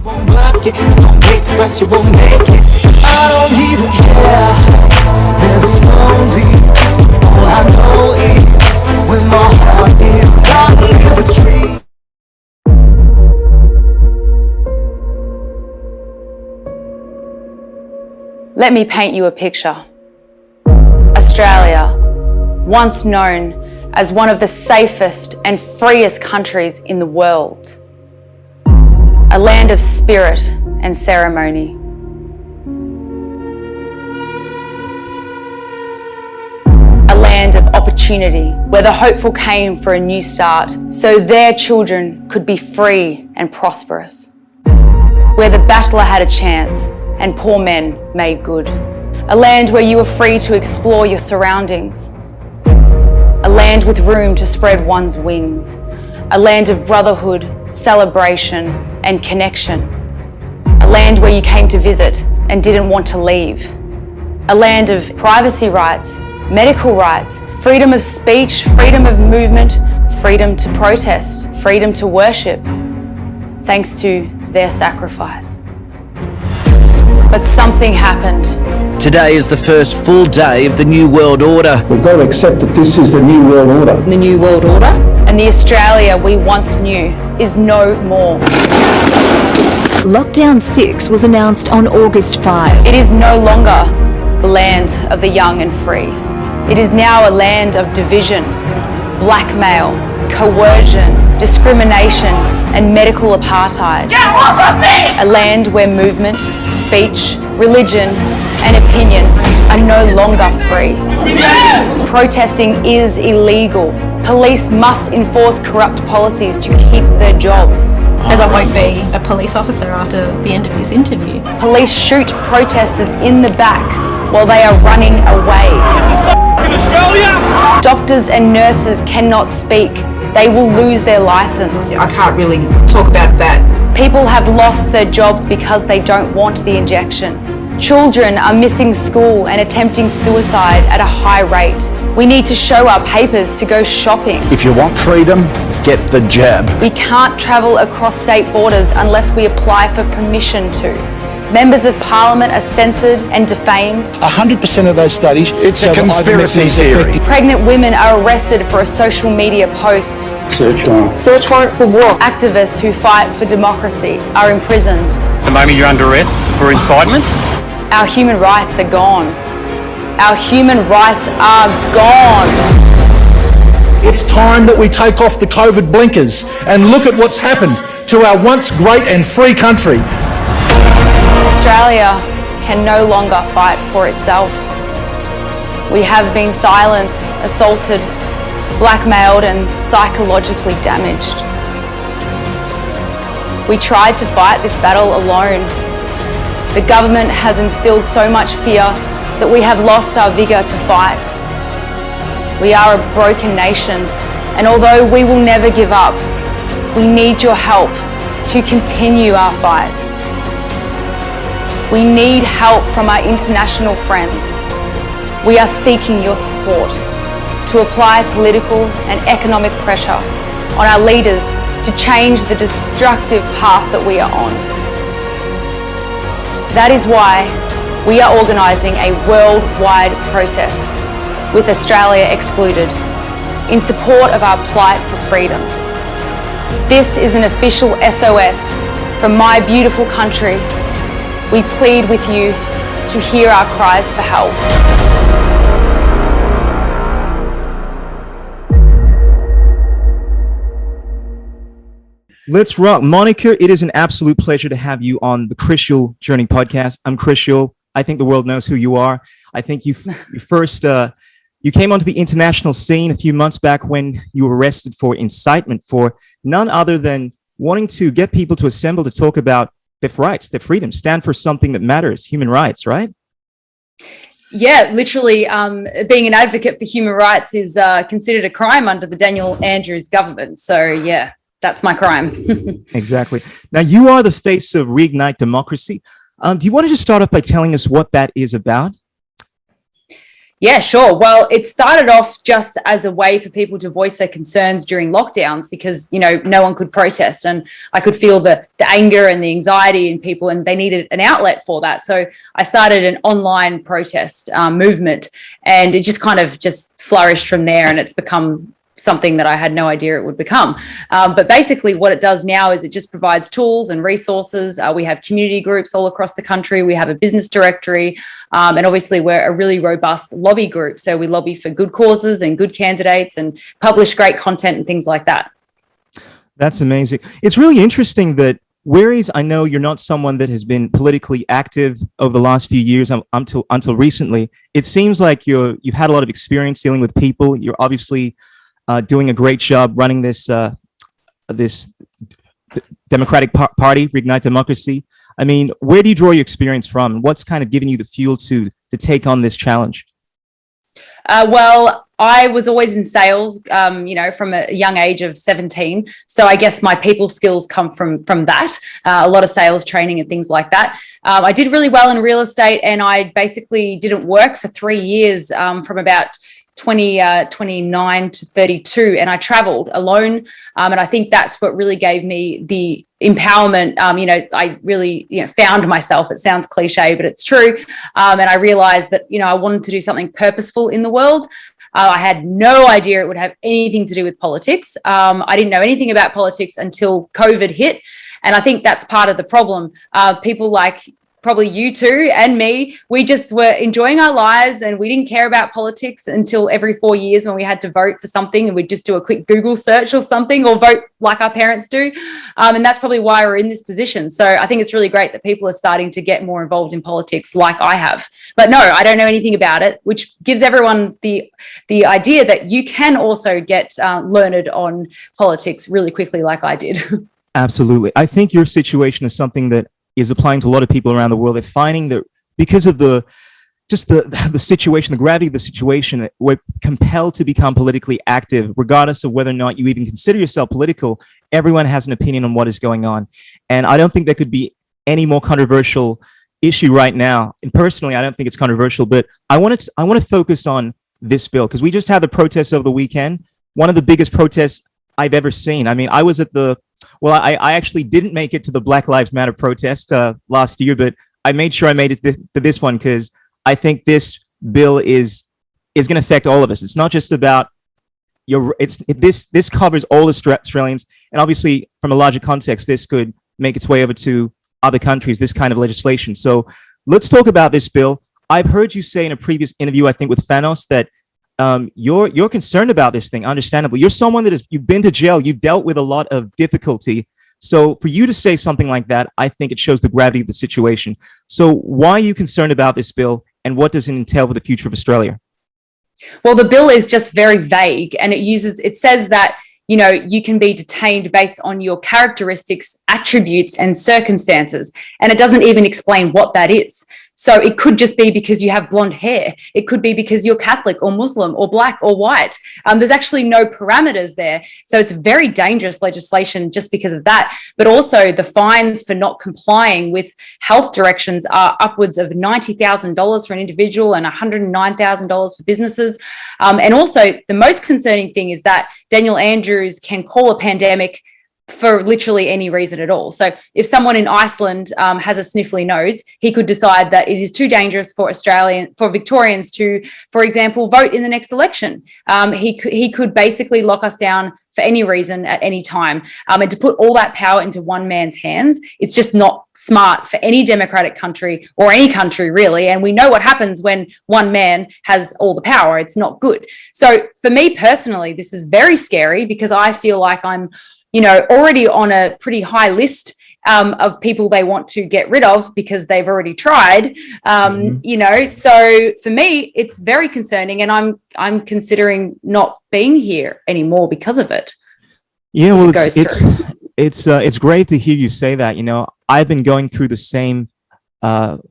won't work it, don't make the best, you won't make it. I don't even care where this road leads. All I know is when my heart is gone near the tree. Let me paint you a picture. Australia, once known as one of the safest and freest countries in the world. A land of spirit and ceremony. A land of opportunity where the hopeful came for a new start so their children could be free and prosperous. Where the battler had a chance and poor men made good. A land where you were free to explore your surroundings. A land with room to spread one's wings. A land of brotherhood, celebration, and connection. A land where you came to visit and didn't want to leave. A land of privacy rights, medical rights, freedom of speech, freedom of movement, freedom to protest, freedom to worship, thanks to their sacrifice. But something happened. Today is the first full day of the New World Order. We've got to accept that this is the New World Order. The New World Order? And the Australia we once knew is no more. Lockdown 6 was announced on August 5. It is no longer the land of the young and free. It is now a land of division, blackmail, coercion, discrimination, and medical apartheid. Get off of me! A land where movement, speech, religion, and opinion are no longer free. Protesting is illegal. Police must enforce corrupt policies to keep their jobs. As I won't be a police officer after the end of this interview. Police shoot protesters in the back while they are running away. Australia! Doctors and nurses cannot speak. They will lose their license. I can't really talk about that. People have lost their jobs because they don't want the injection. Children are missing school and attempting suicide at a high rate. We need to show our papers to go shopping. If you want freedom, get the jab. We can't travel across state borders unless we apply for permission to. Members of Parliament are censored and defamed. 100% of those studies. It's a conspiracy theory. Pregnant women are arrested for a social media post. Search warrant. Search warrant for what? Activists who fight for democracy are imprisoned. At the moment you're under arrest for incitement. Our human rights are gone. Our human rights are gone. It's time that we take off the COVID blinkers and look at what's happened to our once great and free country. Australia can no longer fight for itself. We have been silenced, assaulted, blackmailed, and psychologically damaged. We tried to fight this battle alone. The government has instilled so much fear that we have lost our vigour to fight. We are a broken nation, and although we will never give up, we need your help to continue our fight. We need help from our international friends. We are seeking your support to apply political and economic pressure on our leaders to change the destructive path that we are on. That is why we are organising a worldwide protest, with Australia excluded, in support of our plight for freedom. This is an official SOS from my beautiful country. We plead with you to hear our cries for help. Let's rock. Monica, it is an absolute pleasure to have you on the Crucial Journey podcast. I'm Crucial. I think the world knows who you are. I think you came onto the international scene a few months back when you were arrested for incitement for none other than wanting to get people to assemble to talk about their rights, their freedom, stand for something that matters, human rights, right? Yeah, literally being an advocate for human rights is considered a crime under the Daniel Andrews government. So yeah, that's my crime. Exactly. Now you are the face of Reignite Democracy. Do you want to just start off by telling us what that is about? Yeah, sure. Well, it started off just as a way for people to voice their concerns during lockdowns because, no one could protest. And I could feel the anger and the anxiety in people, and they needed an outlet for that. So I started an online protest movement, and it just kind of just flourished from there. And it's become something that I had no idea it would become. But basically what it does now is it just provides tools and resources. We have community groups all across the country. We have a business directory. And obviously we're a really robust lobby group. So we lobby for good causes and good candidates and publish great content and things like that. That's amazing. It's really interesting that whereas I know you're not someone that has been politically active over the last few years until recently, it seems like you've had a lot of experience dealing with people. You're obviously doing a great job running this Democratic Party, Reignite Democracy. I mean, where do you draw your experience from? What's kind of giving you the fuel to take on this challenge? Well, I was always in sales, from a young age of 17. So I guess my people skills come from that, a lot of sales training and things like that. I did really well in real estate, and I basically didn't work for 3 years from about 29 to 32, and I traveled alone. And I think that's what really gave me the empowerment. I really, found myself. It sounds cliche, but it's true. And I realized that, I wanted to do something purposeful in the world. I had no idea it would have anything to do with politics. I didn't know anything about politics until COVID hit. And I think that's part of the problem. People like probably you two and me, we just were enjoying our lives and we didn't care about politics until every 4 years when we had to vote for something, and we'd just do a quick Google search or something, or vote like our parents do. And that's probably why we're in this position. So I think it's really great that people are starting to get more involved in politics like I have. But no, I don't know anything about it, which gives everyone the idea that you can also get learned on politics really quickly like I did. Absolutely. I think your situation is something that is applying to a lot of people around the world. They're finding that because of the situation, the gravity of the situation, we're compelled to become politically active, regardless of whether or not you even consider yourself political. Everyone has an opinion on what is going on. And I don't think there could be any more controversial issue right now. And personally, I don't think it's controversial, but I want to focus on this bill because we just had the protests over the weekend, one of the biggest protests I've ever seen. I mean, I was at I actually didn't make it to the Black Lives Matter protest last year, but I made sure I made it to this one because I think this bill is going to affect all of us. It's not just about this covers all Australians, and obviously from a larger context, this could make its way over to other countries, this kind of legislation. So let's talk about this bill. I've heard you say in a previous interview, I think with Thanos, that you're concerned about this thing, understandably. You're someone you've been to jail, you've dealt with a lot of difficulty. So for you to say something like that, I think it shows the gravity of the situation. So why are you concerned about this bill, and what does it entail for the future of Australia? Well, the bill is just very vague, and it says that, you can be detained based on your characteristics, attributes, and circumstances. And it doesn't even explain what that is. So it could just be because you have blonde hair. It could be because you're Catholic or Muslim or black or white. There's actually no parameters there. So it's very dangerous legislation just because of that. But also the fines for not complying with health directions are upwards of $90,000 for an individual and $109,000 for businesses. And also the most concerning thing is that Daniel Andrews can call a pandemic for literally any reason at all. So if someone in Iceland has a sniffly nose, he could decide that it is too dangerous for Victorians to, for example, vote in the next election. He could basically lock us down for any reason at any time. And to put all that power into one man's hands, it's just not smart for any democratic country or any country really. And we know what happens when one man has all the power. It's not good. So for me personally, this is very scary because I feel like I'm already on a pretty high list of people they want to get rid of because they've already tried. So for me, it's very concerning, and I'm considering not being here anymore because of it. Yeah, well, it's great to hear you say that. I've been going through the same thought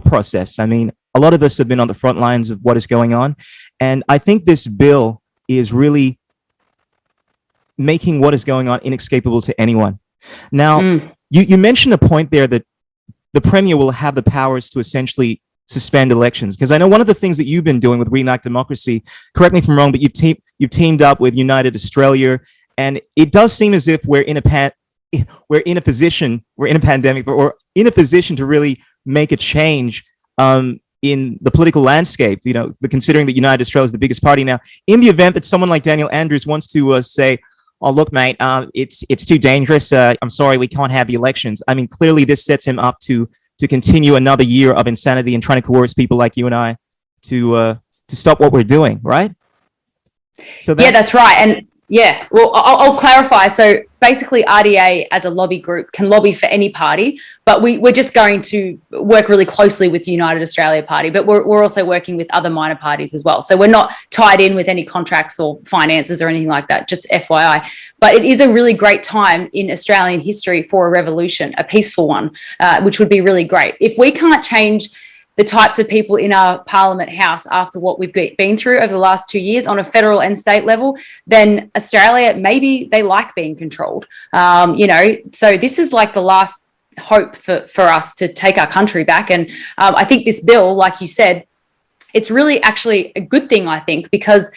process. I mean, a lot of us have been on the front lines of what is going on, and I think this bill is really making what is going on inescapable to anyone. Now, you mentioned a point there that the Premier will have the powers to essentially suspend elections? Because I know one of the things that you've been doing with Reignite Democracy, correct me if I'm wrong, but you've teamed up with United Australia, and it does seem as if we're in a pandemic, but we're in a position to really make a change in the political landscape. You know, considering that United Australia is the biggest party now, in the event that someone like Daniel Andrews wants to say, "Oh, look, mate, it's too dangerous. I'm sorry, we can't have the elections." I mean, clearly this sets him up to continue another year of insanity and trying to coerce people like you and I to stop what we're doing, right? So that's right. And yeah, well, I'll clarify. So basically, RDA as a lobby group can lobby for any party, but we're just going to work really closely with the United Australia Party, but we're also working with other minor parties as well. So we're not tied in with any contracts or finances or anything like that, just FYI. But it is a really great time in Australian history for a revolution, a peaceful one, which would be really great. If we can't change the types of people in our Parliament House after what we've been through over the last 2 years on a federal and state level, then Australia, maybe they like being controlled. So this is like the last hope for us to take our country back. And I think this bill, like you said, it's really actually a good thing, I think, because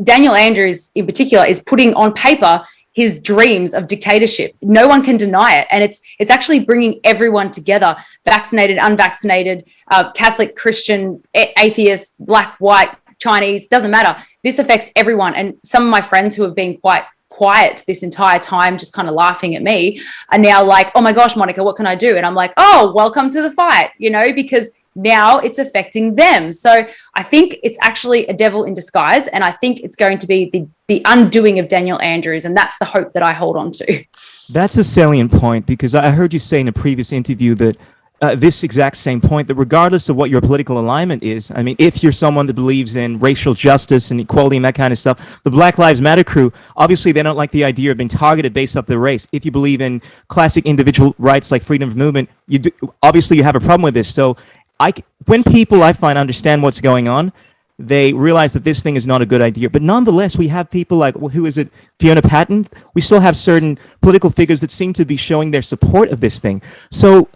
Daniel Andrews in particular is putting on paper his dreams of dictatorship. No one can deny it. And it's actually bringing everyone together, vaccinated, unvaccinated, Catholic, Christian, atheist, black, white, Chinese, doesn't matter. This affects everyone. And some of my friends who have been quite quiet this entire time, just kind of laughing at me, are now like, "Oh my gosh, Monica, what can I do?" And I'm like, "Oh, welcome to the fight," because now it's affecting them. So I think it's actually a devil in disguise, and I think it's going to be the undoing of Daniel Andrews, and that's the hope that I hold on to. That's a salient point, because I heard you say in a previous interview that this exact same point, that regardless of what your political alignment is, I mean, if you're someone that believes in racial justice and equality and that kind of stuff, the Black Lives Matter crew, obviously they don't like the idea of being targeted based off their race. If you believe in classic individual rights like freedom of movement, obviously you have a problem with this. So when people, I find, understand what's going on, they realize that this thing is not a good idea. But nonetheless, we have people like, who is it, Fiona Patton? We still have certain political figures that seem to be showing their support of this thing. So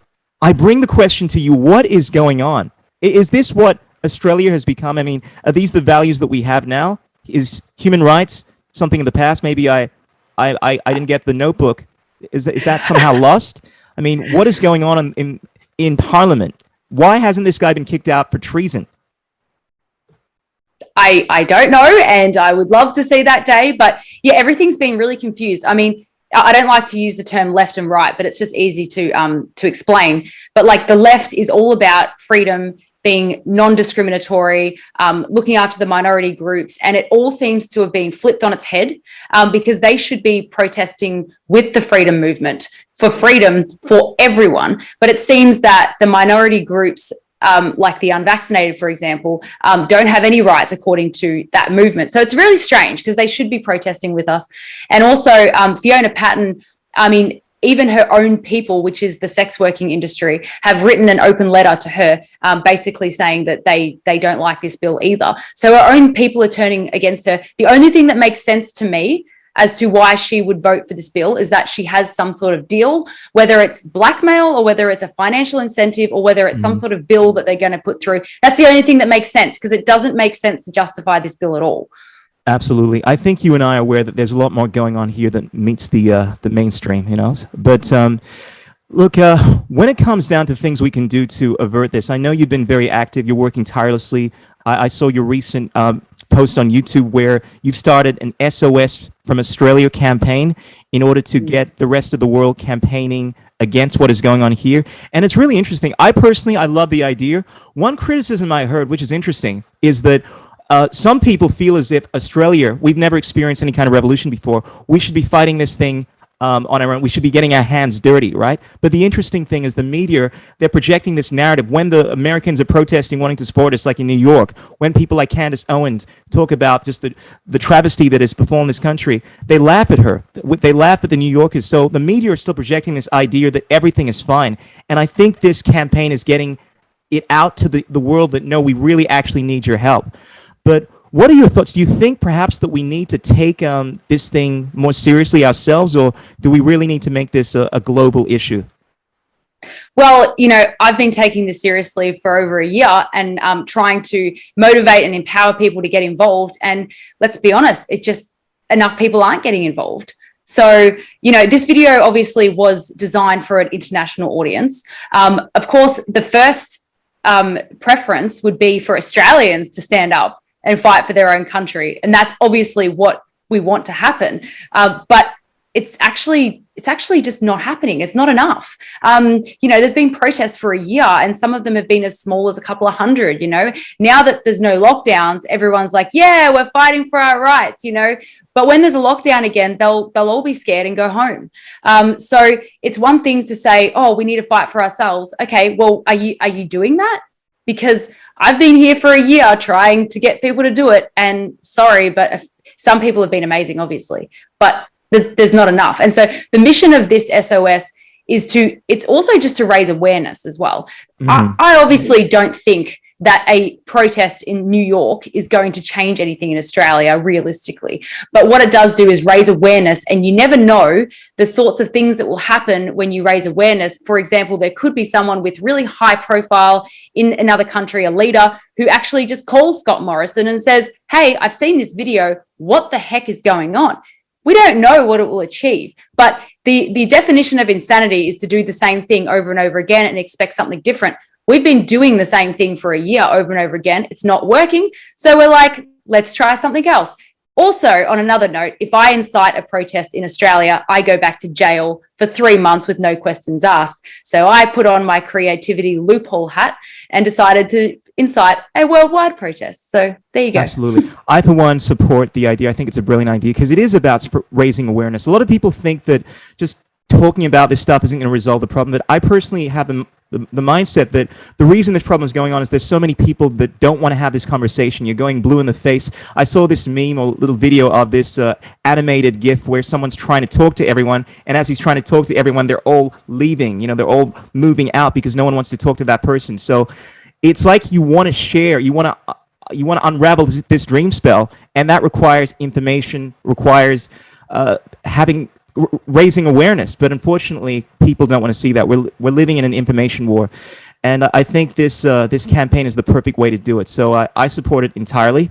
I bring the question to you, what is going on? Is this what Australia has become? I mean, are these the values that we have now? Is human rights something in the past? Maybe I didn't get the Notebook. Is that somehow lost? I mean, what is going on in Parliament? Why hasn't this guy been kicked out for treason? I don't know, and I would love to see that day. But yeah, everything's been really confused. I mean, I don't like to use the term left and right, but it's just easy to explain. But like the left is all about freedom, being non-discriminatory, looking after the minority groups, and it all seems to have been flipped on its head because they should be protesting with the freedom movement for freedom for everyone. But it seems that the minority groups, like the unvaccinated, for example, don't have any rights according to that movement. So it's really strange because they should be protesting with us. And also Fiona Patton, I mean, even her own people, which is the sex working industry, have written an open letter to her basically saying that they don't like this bill either. So her own people are turning against her. The only thing that makes sense to me as to why she would vote for this bill is that she has some sort of deal, whether it's blackmail or whether it's a financial incentive or whether it's some sort of bill that they're going to put through. That's the only thing that makes sense, because it doesn't make sense to justify this bill at all. Absolutely. I think you and I are aware that there's a lot more going on here that meets the mainstream, But look, when it comes down to things we can do to avert this, I know you've been very active. You're working tirelessly. I saw your recent post on YouTube where you've started an SOS From Australia campaign in order to get the rest of the world campaigning against what is going on here. And it's really interesting. I love the idea. One criticism I heard, which is interesting, is that some people feel as if Australia, we've never experienced any kind of revolution before. We should be fighting this thing on our own. We should be getting our hands dirty, right? But the interesting thing is the media, they're projecting this narrative. When the Americans are protesting, wanting to support us, like in New York, when people like Candace Owens talk about just the travesty that has befallen this country, they laugh at her. They laugh at the New Yorkers. So the media are still projecting this idea that everything is fine. And I think this campaign is getting it out to the world that, no, we really actually need your help. But what are your thoughts? Do you think perhaps that we need to take this thing more seriously ourselves, or do we really need to make this a global issue? Well, I've been taking this seriously for over a year and trying to motivate and empower people to get involved. And let's be honest, it's just enough people aren't getting involved. So, this video obviously was designed for an international audience. Of course, the first preference would be for Australians to stand up and fight for their own country. And that's obviously what we want to happen. But it's actually just not happening. It's not enough. There's been protests for a year and some of them have been as small as a couple of hundred, Now that there's no lockdowns, everyone's like, yeah, we're fighting for our rights, But when there's a lockdown again, they'll all be scared and go home. So it's one thing to say, oh, we need to fight for ourselves. Okay, well, are you doing that? Because I've been here for a year trying to get people to do it. And sorry, but some people have been amazing, obviously. But there's not enough. And so the mission of this SOS it's also just to raise awareness as well. I obviously don't think that a protest in New York is going to change anything in Australia realistically. But what it does do is raise awareness, and you never know the sorts of things that will happen when you raise awareness. For example, there could be someone with really high profile in another country, a leader, who actually just calls Scott Morrison and says, hey, I've seen this video. What the heck is going on? We don't know what it will achieve, but the definition of insanity is to do the same thing over and over again and expect something different. We've been doing the same thing for a year over and over again. It's not working. So we're like, let's try something else. Also, on another note, if I incite a protest in Australia, I go back to jail for 3 months with no questions asked. So I put on my creativity loophole hat and decided to incite a worldwide protest. So there you go. Absolutely. I, for one, support the idea. I think it's a brilliant idea because it is about raising awareness. A lot of people think that just talking about this stuff isn't going to resolve the problem. But I personally have the mindset that the reason this problem is going on is there's so many people that don't want to have this conversation. You're going blue in the face. I saw this meme or little video of this animated GIF where someone's trying to talk to everyone, and as he's trying to talk to everyone, they're all leaving. They're all moving out because no one wants to talk to that person. So it's like you want to share, you want to unravel this dream spell, and that requires information, requires raising awareness. But unfortunately, people don't want to see that. We're living in an information war, and I think this campaign is the perfect way to do it. So I support it entirely.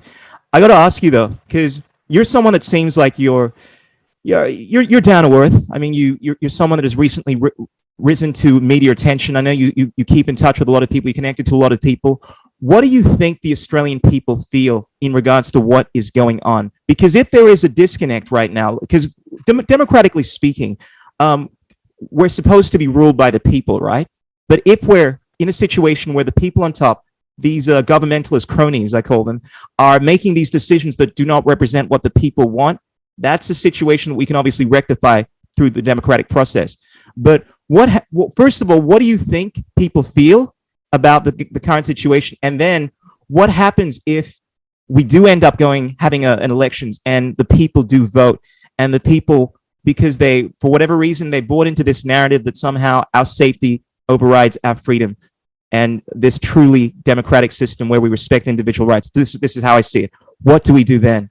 I got to ask you though, because you're someone that seems like you're down to earth. I mean, you're someone that has recently risen to media attention. I know you keep in touch with a lot of people. You connected to a lot of people. What do you think the Australian people feel in regards to what is going on? Because if there is a disconnect right now, because democratically speaking, we're supposed to be ruled by the people, right? But if we're in a situation where the people on top, these governmentalist cronies, I call them, are making these decisions that do not represent what the people want, that's a situation that we can obviously rectify through the democratic process. But first of all, what do you think people feel about the current situation? And then what happens if we do end up having an elections and the people do vote, and the people, because they, for whatever reason, they bought into this narrative that somehow our safety overrides our freedom and this truly democratic system where we respect individual rights. This is how I see it. What do we do then?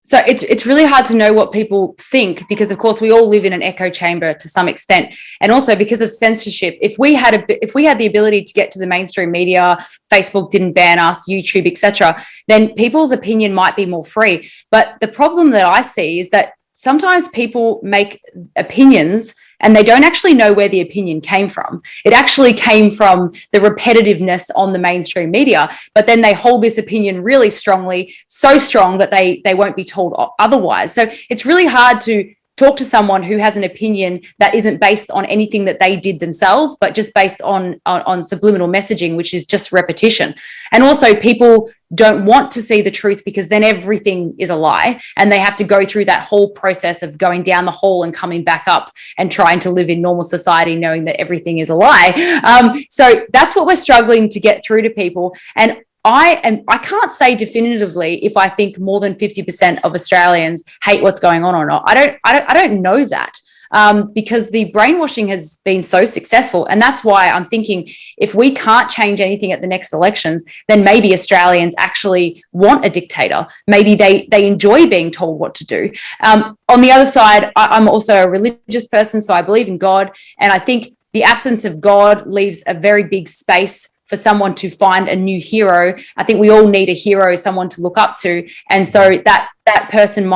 So it's really hard to know what people think because, of course, we all live in an echo chamber to some extent, and also because of censorship. If we had the ability to get to the mainstream media, Facebook didn't ban us, YouTube, etc., then people's opinion might be more free. But the problem that I see is that sometimes people make opinions and they don't actually know where the opinion came from. It actually came from the repetitiveness on the mainstream media, but then they hold this opinion really strongly, so strong that they won't be told otherwise. So it's really hard to talk to someone who has an opinion that isn't based on anything that they did themselves, but just based on subliminal messaging, which is just repetition. And also people don't want to see the truth because then everything is a lie and they have to go through that whole process of going down the hole and coming back up and trying to live in normal society knowing that everything is a lie. So that's what we're struggling to get through to people. And I can't say definitively if I think more than 50% of Australians hate what's going on or not. I don't know that because the brainwashing has been so successful. And that's why I'm thinking if we can't change anything at the next elections, then maybe Australians actually want a dictator. Maybe they enjoy being told what to do. On the other side, I'm also a religious person, so I believe in God. And I think the absence of God leaves a very big space for someone to find a new hero. I think we all need a hero, someone to look up to. And so that person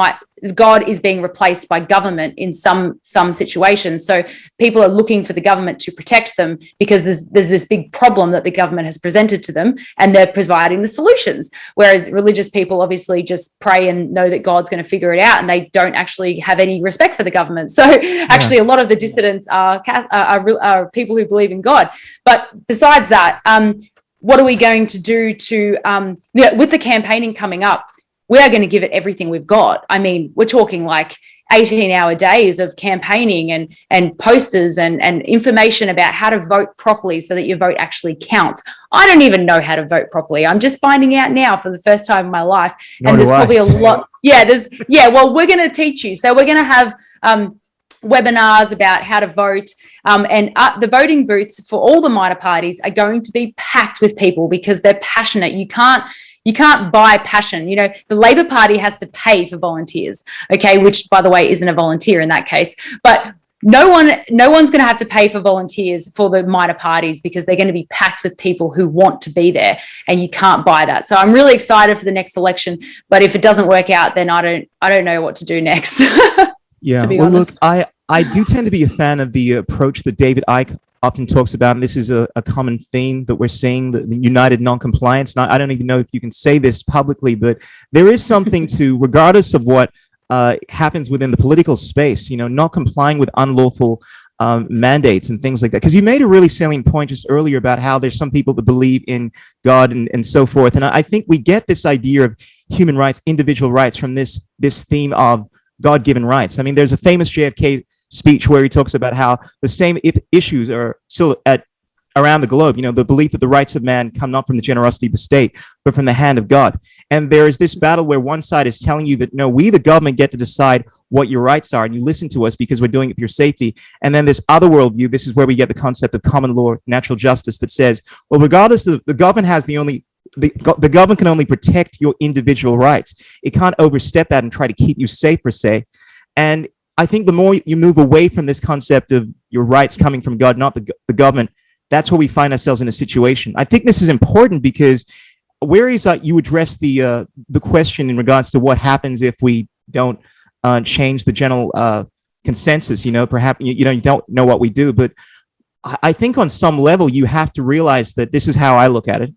God is being replaced by government in some situations. So people are looking for the government to protect them because there's this big problem that the government has presented to them, and they're providing the solutions. Whereas religious people obviously just pray and know that God's going to figure it out, and they don't actually have any respect for the government. So actually, a lot of the dissidents are people who believe in God. But besides that, what are we going to do to with the campaigning coming up? We are going to give it everything we've got. I mean, we're talking like 18-hour days of campaigning and posters and information about how to vote properly so that your vote actually counts. I don't even know how to vote properly. I'm just finding out now for the first time in my life. And there's probably a lot. Well, we're going to teach you. So we're going to have webinars about how to vote. And the voting booths for all the minor parties are going to be packed with people because they're passionate. You can't buy passion. You know, the Labor Party has to pay for volunteers, okay, which, by the way, isn't a volunteer in that case. But no one's going to have to pay for volunteers for the minor parties because they're going to be packed with people who want to be there, and you can't buy that. So I'm really excited for the next election. But if it doesn't work out, then I don't know what to do next. Yeah. Well, look, I do tend to be a fan of the approach that David Icke often talks about, and this is a common theme that we're seeing, the united non-compliance. And I don't even know if you can say this publicly, but there is something to, regardless of what happens within the political space, you know, not complying with unlawful mandates and things like that. Because you made a really salient point just earlier about how there's some people that believe in God and so forth. And I think we get this idea of human rights, individual rights, from this theme of God-given rights. I mean, there's a famous JFK speech where he talks about how the same issues are still around the globe. You know, the belief that the rights of man come not from the generosity of the state, but from the hand of God. And there is this battle where one side is telling you that, no, we, the government, get to decide what your rights are, and you listen to us because we're doing it for your safety. And then this other worldview, this is where we get the concept of common law, natural justice, that says, well, regardless of the government has the government can only protect your individual rights. It can't overstep that and try to keep you safe, per se. And I think the more you move away from this concept of your rights coming from God, not the government, that's where we find ourselves in a situation. I think this is important because whereas you address the question in regards to what happens if we don't change the general consensus, you know, perhaps you don't know what we do, but I think on some level you have to realize that this is how I look at it,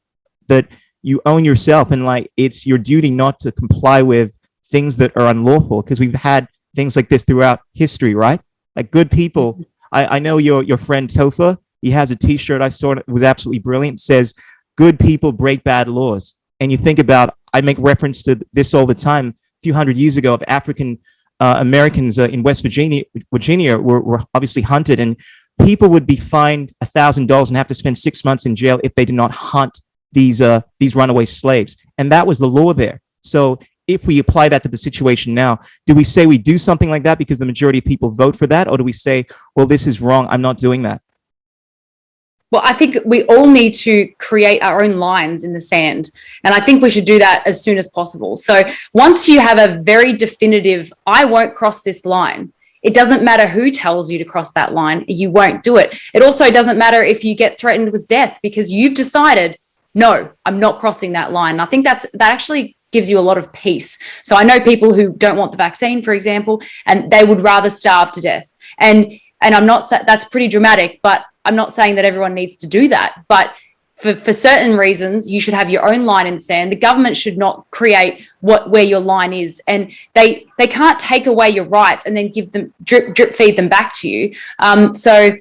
that you own yourself, and like it's your duty not to comply with things that are unlawful, because we've had things like this throughout history, right? Like good people. I know your friend Tofa, he has a t-shirt I saw, it was absolutely brilliant. It says, good people break bad laws. And you think about, I make reference to this all the time, a few hundred years ago, of African Americans in West Virginia were obviously hunted, and people would be fined $1,000 and have to spend 6 months in jail if they did not hunt these runaway slaves. And that was the law there. So if we apply that to the situation now, do we say we do something like that because the majority of people vote for that? Or do we say, well, this is wrong, I'm not doing that? Well, I think we all need to create our own lines in the sand. And I think we should do that as soon as possible. So once you have a very definitive, I won't cross this line, it doesn't matter who tells you to cross that line, you won't do it. It also doesn't matter if you get threatened with death because you've decided, no, I'm not crossing that line. I think that actually gives you a lot of peace. So I know people who don't want the vaccine, for example, and they would rather starve to death. And I'm not, that's pretty dramatic, but I'm not saying that everyone needs to do that. But for certain reasons, you should have your own line in the sand. The government should not create where your line is, and they can't take away your rights and then give them drip feed them back to you. So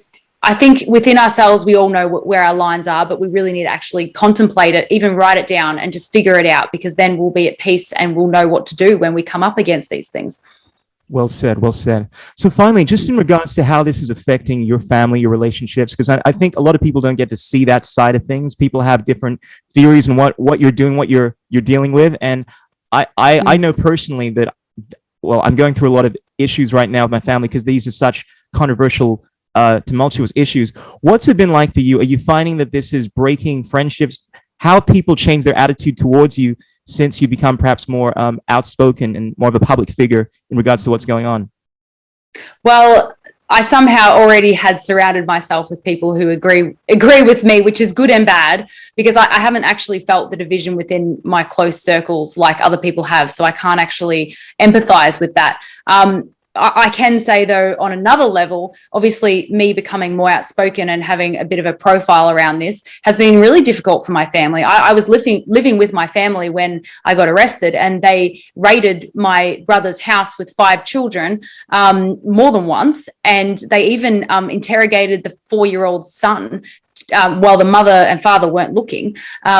I think within ourselves, we all know where our lines are, but we really need to actually contemplate it, even write it down and just figure it out, because then we'll be at peace and we'll know what to do when we come up against these things. Well said, well said. So finally, just in regards to how this is affecting your family, your relationships, because I think a lot of people don't get to see that side of things. People have different theories on what you're doing, what you're dealing with. And I know personally that, well, I'm going through a lot of issues right now with my family because these are such controversial, tumultuous issues. What's it been like for you? Are you finding that this is breaking friendships? How have people changed their attitude towards you since you become perhaps more outspoken and more of a public figure in regards to what's going on? Well, I somehow already had surrounded myself with people who agree with me, which is good and bad, because I haven't actually felt the division within my close circles like other people have. So I can't actually empathize with that. I can say, though, on another level, obviously me becoming more outspoken and having a bit of a profile around this has been really difficult for my family. I was living with my family when I got arrested, and they raided my brother's house with 5 children more than once, and they even interrogated the 4-year-old son while the mother and father weren't looking,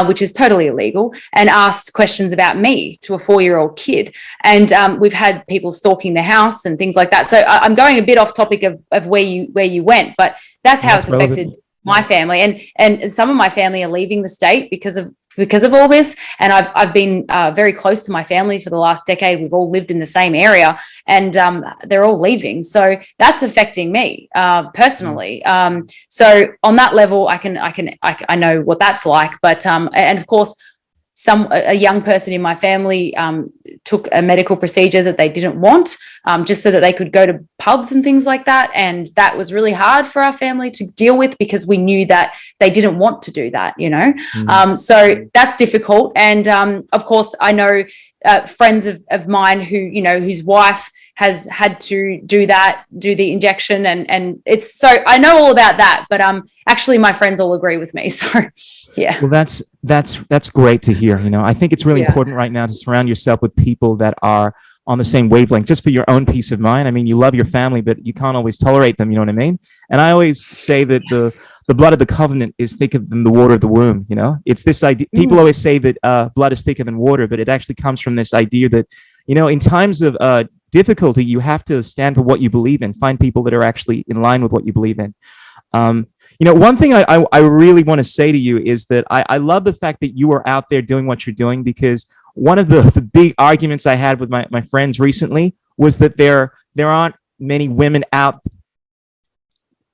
which is totally illegal, and asked questions about me to a 4-year-old kid. And we've had people stalking the house and things like that. So I'm going a bit off topic of where you went, but that's how it's affected my family. And some of my family are leaving the state because of all this. And I've been very close to my family for the last decade. We've all lived in the same area, and they're all leaving. So that's affecting me personally. So on that level, I know what that's like. But and of course, a young person in my family took a medical procedure that they didn't want, just so that they could go to pubs and things like that. And that was really hard for our family to deal with, because we knew that they didn't want to do that, you know. So that's difficult. And of course, I know friends of mine who, you know, whose wife has had to do the injection, and it's, so I know all about that, but actually my friends all agree with me. So yeah. Well, that's great to hear. You know, I think it's really important right now to surround yourself with people that are on the same wavelength, just for your own peace of mind. I mean, you love your family, but you can't always tolerate them. You know what I mean? And I always say that the blood of the covenant is thicker than the water of the womb. You know, it's this idea. People always say that blood is thicker than water, but it actually comes from this idea that, you know, in times of difficulty, you have to stand for what you believe in. Find people that are actually in line with what you believe in. You know, one thing I really want to say to you is that I love the fact that you are out there doing what you're doing, because one of the big arguments I had with my friends recently was that there aren't many women out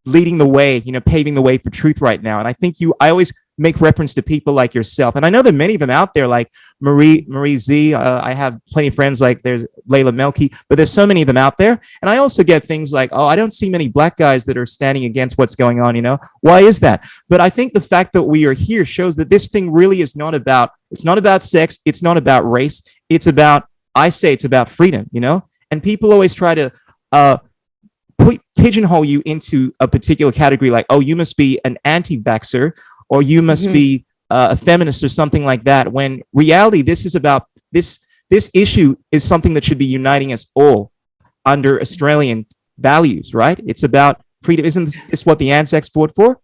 leading the way, you know, paving the way for truth right now. And I think I always make reference to people like yourself. And I know that many of them out there, like Marie Z, I have plenty of friends, like there's Layla Melky, but there's so many of them out there. And I also get things like, oh, I don't see many black guys that are standing against what's going on, you know? Why is that? But I think the fact that we are here shows that this thing really is not about, it's not about sex, it's not about race, it's about, I say it's about freedom, you know? And people always try to pigeonhole you into a particular category, like, oh, you must be an anti-vaxxer, or you must be a feminist or something like that, when reality, this is about, this issue is something that should be uniting us all under Australian values, right? It's about freedom. Isn't this what the Anzacs fought for?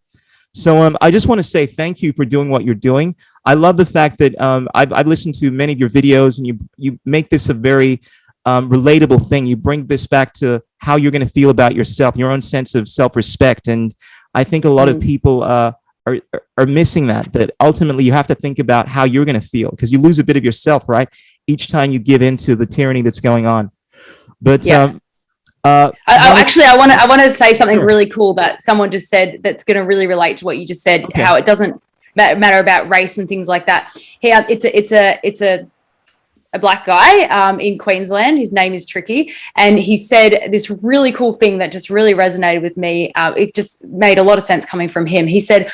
So I just want to say thank you for doing what you're doing. I love the fact that I've listened to many of your videos, and you make this a very relatable thing. You bring this back to how you're going to feel about yourself, your own sense of self-respect. And I think a lot of people are missing that ultimately you have to think about how you're going to feel, because you lose a bit of yourself, right, each time you give in to the tyranny that's going on. But actually, I want to say something really cool that someone just said that's going to really relate to what you just said. Okay. How it doesn't matter about race and things like that. Here, it's a black guy in Queensland. His name is Tricky, and he said this really cool thing that just really resonated with me. It just made a lot of sense coming from him. He said,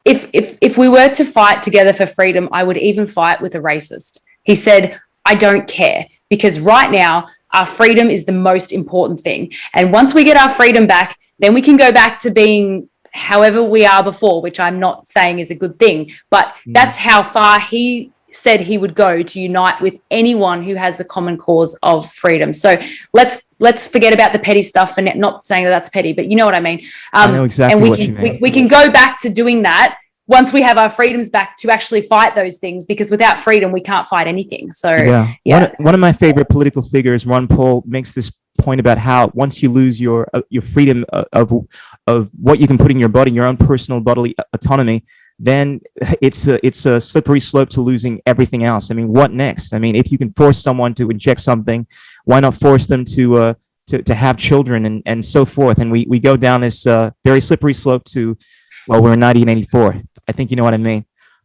if we were to fight together for freedom, I would even fight with a racist. He said, I don't care, because right now our freedom is the most important thing. And once we get our freedom back, then we can go back to being however we are before, which I'm not saying is a good thing, but that's how far he said he would go to unite with anyone who has the common cause of freedom. So let's forget about the petty stuff, and not saying that that's petty, but you know what I mean. I know exactly what you mean. We can go back to doing that once we have our freedoms back, to actually fight those things, because without freedom, we can't fight anything. So yeah. One of my favorite political figures, Ron Paul, makes this point about how once you lose your freedom of what you can put in your body, your own personal bodily autonomy, then it's a slippery slope to losing everything else. I mean, what next? I mean, if you can force someone to inject something, why not force them to have children and so forth? And we go down this very slippery slope to, well, we're in 1984. I think you know what I mean.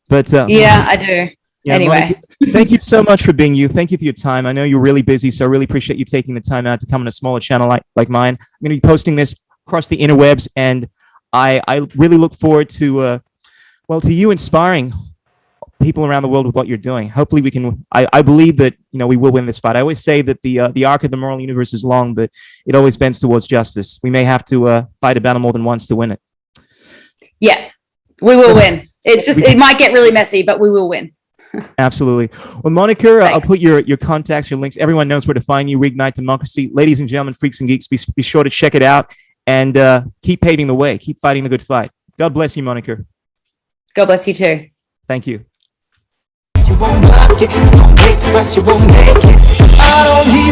But yeah, I do. Yeah, anyway, Thank you so much for being you. Thank you for your time. I know you're really busy, so I really appreciate you taking the time out to come on a smaller channel like mine. I'm going to be posting this across the interwebs, and I really look forward to you inspiring people around the world with what you're doing. Hopefully we can, I believe that, we will win this fight. I always say that the arc of the moral universe is long, but it always bends towards justice. We may have to fight a battle more than once to win it. Yeah, we will win. It might get really messy, but we will win. Absolutely. Well, Monica, I'll put your contacts, your links. Everyone knows where to find you. Reignite Democracy. Ladies and gentlemen, freaks and geeks, be sure to check it out and keep paving the way. Keep fighting the good fight. God bless you, Monica. God bless you too. Thank you. You won't work it, don't make the rest, you won't make it. I don't need